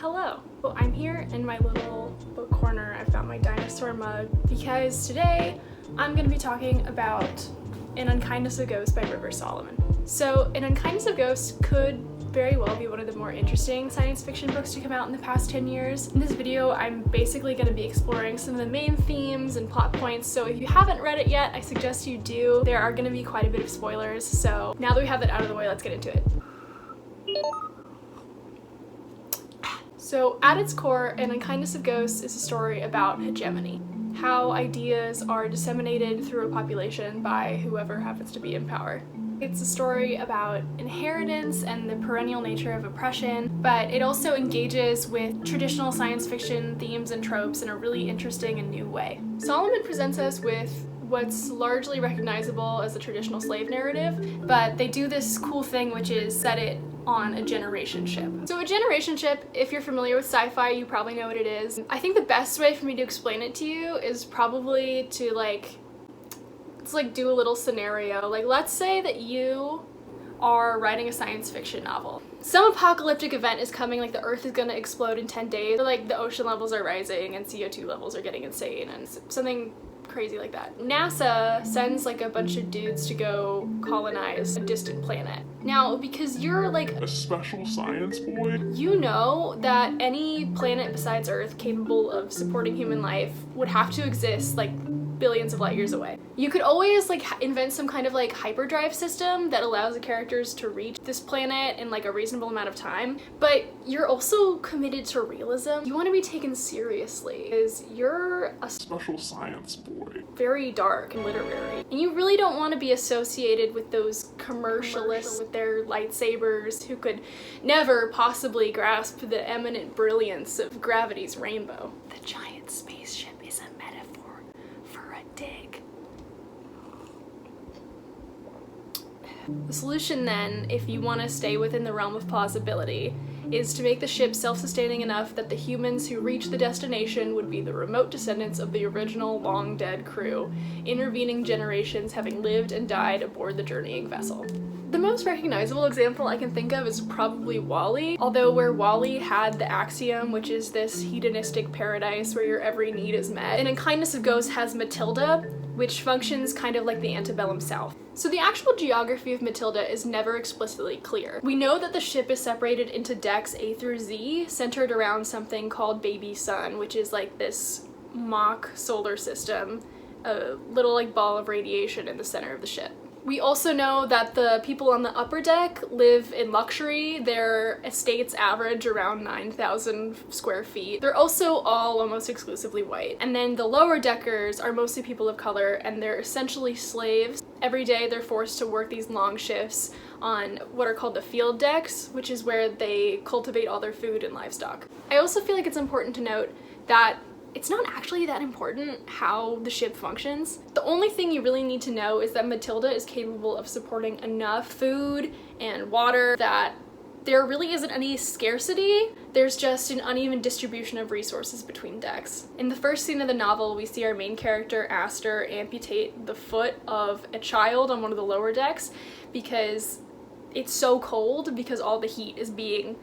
hello. Well, I'm here in my little book corner. I've got my dinosaur mug because today I'm going to be talking about An Unkindness of Ghosts by River Solomon. So, An Unkindness of Ghosts could very well be one of the more interesting science fiction books to come out in the past 10 years. In this video, I'm basically going to be exploring some of the main themes and plot points, so if you haven't read it yet, I suggest you do. There are going to be quite a bit of spoilers, so now that we have that out of the way, let's get into it. So, at its core, An Unkindness of Ghosts is a story about hegemony. How ideas are disseminated through a population by whoever happens to be in power. It's a story about inheritance and the perennial nature of oppression, but it also engages with traditional science fiction themes and tropes in a really interesting and new way. Solomon presents us with what's largely recognizable as a traditional slave narrative, but they do this cool thing which is set it on a generation ship. So a generation ship, if you're familiar with sci-fi, you probably know what it is. I think the best way for me to explain it to you is probably to let's do a little scenario. Let's say that you are writing a science fiction novel. Some apocalyptic event is coming, the earth is gonna explode in 10 days, the ocean levels are rising and CO2 levels are getting insane and something crazy like that. NASA sends a bunch of dudes to go colonize a distant planet. Now, because you're a special science boy, you know that any planet besides Earth capable of supporting human life would have to exist billions of light years away. You could always invent some kind of hyperdrive system that allows the characters to reach this planet in a reasonable amount of time, but you're also committed to realism. You want to be taken seriously because you're a special science boy. Very dark and literary. And you really don't want to be associated with those commercialists with their lightsabers who could never possibly grasp the eminent brilliance of gravity's rainbow. The giant spaceship is a metaphor for a dig. The solution then, if you want to stay within the realm of plausibility, is to make the ship self-sustaining enough that the humans who reach the destination would be the remote descendants of the original long-dead crew, intervening generations having lived and died aboard the journeying vessel. The most recognizable example I can think of is probably WALL-E, although where WALL-E had the axiom, which is this hedonistic paradise where your every need is met, An Unkindness of Ghosts has Matilda, which functions kind of like the antebellum South. So the actual geography of Matilda is never explicitly clear. We know that the ship is separated into decks A through Z, centered around something called Baby Sun, which is this mock solar system, a little ball of radiation in the center of the ship. We also know that the people on the upper deck live in luxury. Their estates average around 9,000 square feet. They're also all almost exclusively white. And then the lower deckers are mostly people of color, and they're essentially slaves. Every day they're forced to work these long shifts on what are called the field decks, which is where they cultivate all their food and livestock. I also feel it's important to note that it's not actually that important how the ship functions. The only thing you really need to know is that Matilda is capable of supporting enough food and water that there really isn't any scarcity. There's just an uneven distribution of resources between decks. In the first scene of the novel, we see our main character, Aster, amputate the foot of a child on one of the lower decks because it's so cold because all the heat is being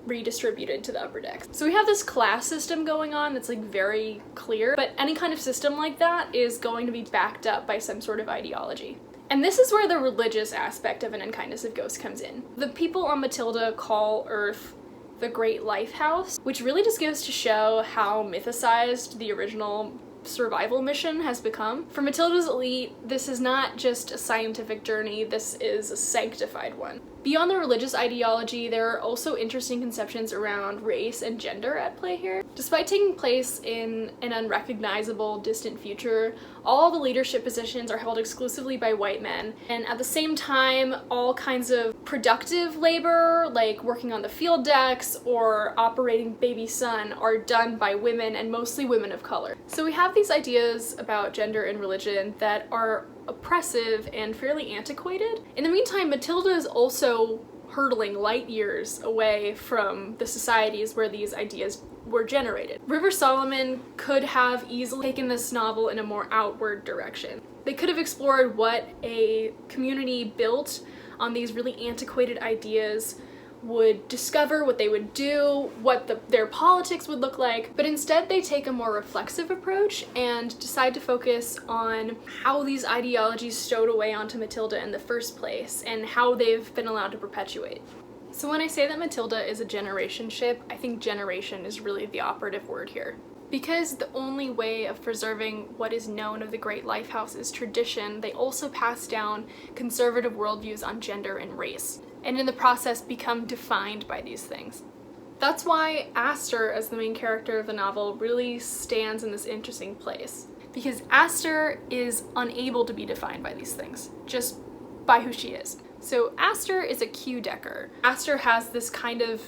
redistributed to the upper decks. So we have this class system going on that's very clear, but any kind of system like that is going to be backed up by some sort of ideology. And this is where the religious aspect of An Unkindness of Ghosts comes in. The people on Matilda call Earth the Great Lifehouse, which really just goes to show how mythicized the original survival mission has become. For Matilda's elite, this is not just a scientific journey, this is a sanctified one. Beyond the religious ideology, there are also interesting conceptions around race and gender at play here. Despite taking place in an unrecognizable, distant future, all the leadership positions are held exclusively by white men, and at the same time, all kinds of productive labor, like working on the field decks or operating Baby Sun, are done by women, and mostly women of color. So we have these ideas about gender and religion that are oppressive and fairly antiquated. In the meantime, Matilda is also hurtling light years away from the societies where these ideas were generated. River Solomon could have easily taken this novel in a more outward direction. They could have explored what a community built on these really antiquated ideas would discover, what they would do, what their politics would look like, but instead they take a more reflexive approach and decide to focus on how these ideologies stowed away onto Matilda in the first place and how they've been allowed to perpetuate. So when I say that Matilda is a generation ship, I think generation is really the operative word here. Because the only way of preserving what is known of the Great Lifehouse is tradition, they also pass down conservative worldviews on gender and race, and in the process become defined by these things. That's why Aster, as the main character of the novel, really stands in this interesting place. Because Aster is unable to be defined by these things, just by who she is. So Aster is a Q-decker. Aster has this kind of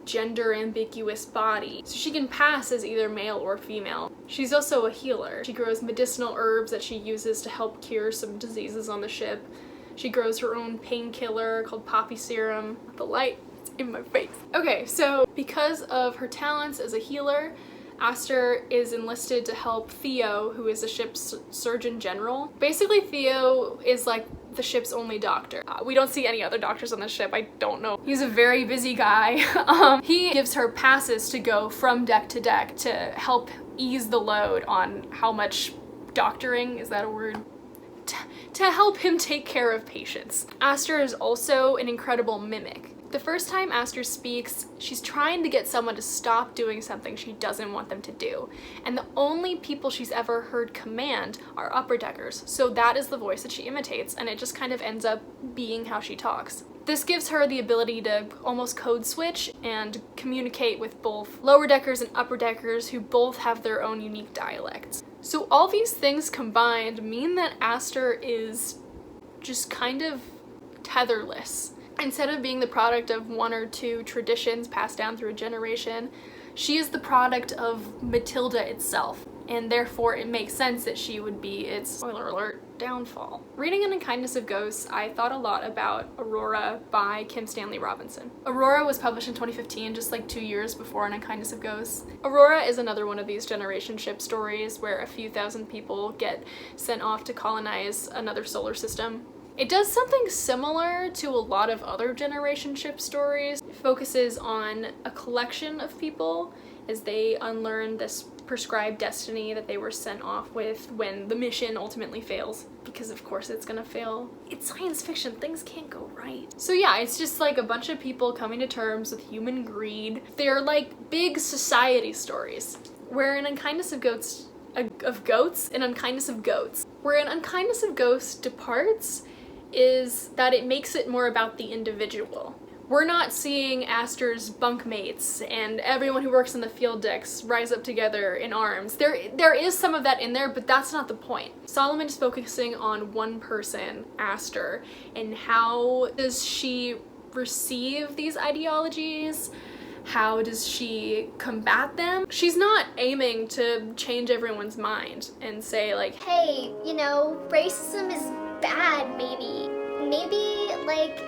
gender ambiguous body, so she can pass as either male or female. She's also a healer. She grows medicinal herbs that she uses to help cure some diseases on the ship. She grows her own painkiller called poppy serum. The light is in my face. Okay, so because of her talents as a healer, Aster is enlisted to help Theo, who is the ship's surgeon general. Basically, Theo is like the ship's only doctor. We don't see any other doctors on the ship, I don't know. He's a very busy guy. He gives her passes to go from deck to deck to help ease the load on how much doctoring, is that a word? To help him take care of patients. Aster is also an incredible mimic. The first time Aster speaks, she's trying to get someone to stop doing something she doesn't want them to do. And the only people she's ever heard command are upper deckers, so that is the voice that she imitates, and it just kind of ends up being how she talks. This gives her the ability to almost code switch and communicate with both lower deckers and upper deckers who both have their own unique dialects. So all these things combined mean that Aster is just kind of tetherless. Instead of being the product of one or two traditions passed down through a generation, she is the product of Matilda itself, and therefore it makes sense that she would be its, spoiler alert, downfall. Reading An Unkindness of Ghosts, I thought a lot about Aurora by Kim Stanley Robinson. Aurora was published in 2015, just like 2 years before An Unkindness of Ghosts. Aurora is another one of these generation ship stories where a few thousand people get sent off to colonize another solar system. It does something similar to a lot of other generation ship stories. It focuses on a collection of people as they unlearn this prescribed destiny that they were sent off with when the mission ultimately fails. Because of course it's gonna fail. It's science fiction, things can't go right. So yeah, it's just like a bunch of people coming to terms with human greed. They're like big society stories. Where in Unkindness of Ghosts, Where An Unkindness of Ghosts departs is that it makes it more about the individual. We're not seeing Aster's bunkmates and everyone who works on the field decks rise up together in arms. There is some of that in there, but that's not the point. Solomon is focusing on one person, Aster, and how does she receive these ideologies? How does she combat them? She's not aiming to change everyone's mind and say like, hey, you know, racism is bad, maybe, like,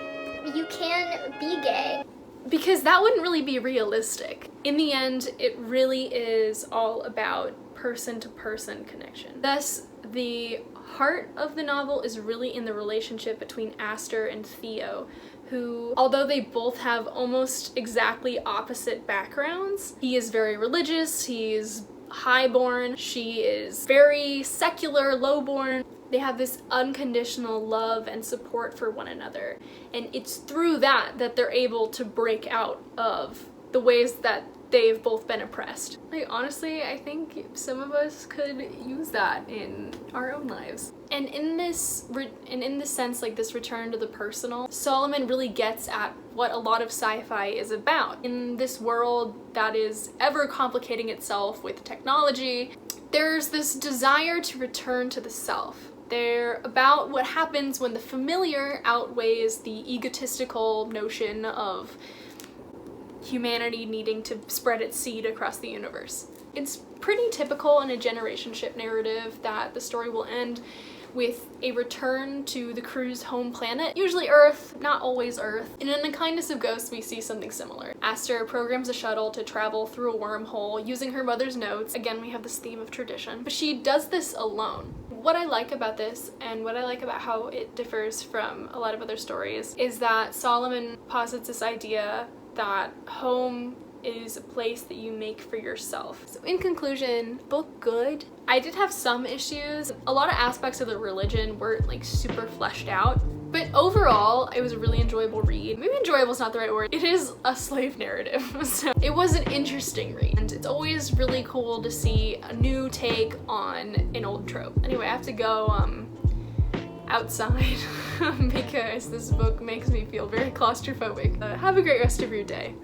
you can be gay. Because that wouldn't really be realistic. In the end, it really is all about person-to-person connection. Thus, the heart of the novel is really in the relationship between Aster and Theo, who, although they both have almost exactly opposite backgrounds, he is very religious, he's highborn, she is very secular, lowborn. They have this unconditional love and support for one another, and it's through that they're able to break out of the ways that they've both been oppressed. Like, honestly, I think some of us could use that in our own lives. And in this sense, like this return to the personal, Solomon really gets at what a lot of sci-fi is about. In this world that is ever complicating itself with technology, there's this desire to return to the self. They're about what happens when the familiar outweighs the egotistical notion of humanity needing to spread its seed across the universe. It's pretty typical in a generation ship narrative that the story will end with a return to the crew's home planet, usually Earth, not always Earth. In An Unkindness of Ghosts, we see something similar. Aster programs a shuttle to travel through a wormhole using her mother's notes. Again, we have this theme of tradition, but she does this alone. what I like about this, and what I like about how it differs from a lot of other stories, is that Solomon posits this idea that home is a place that you make for yourself. So in conclusion, book good. I did have some issues. A lot of aspects of the religion weren't like super fleshed out, but overall it was a really enjoyable read. Maybe enjoyable is not the right word. It is a slave narrative, so it was an interesting read, and it's always really cool to see a new take on an old trope. Anyway, I have to go outside because this book makes me feel very claustrophobic. Have a great rest of your day.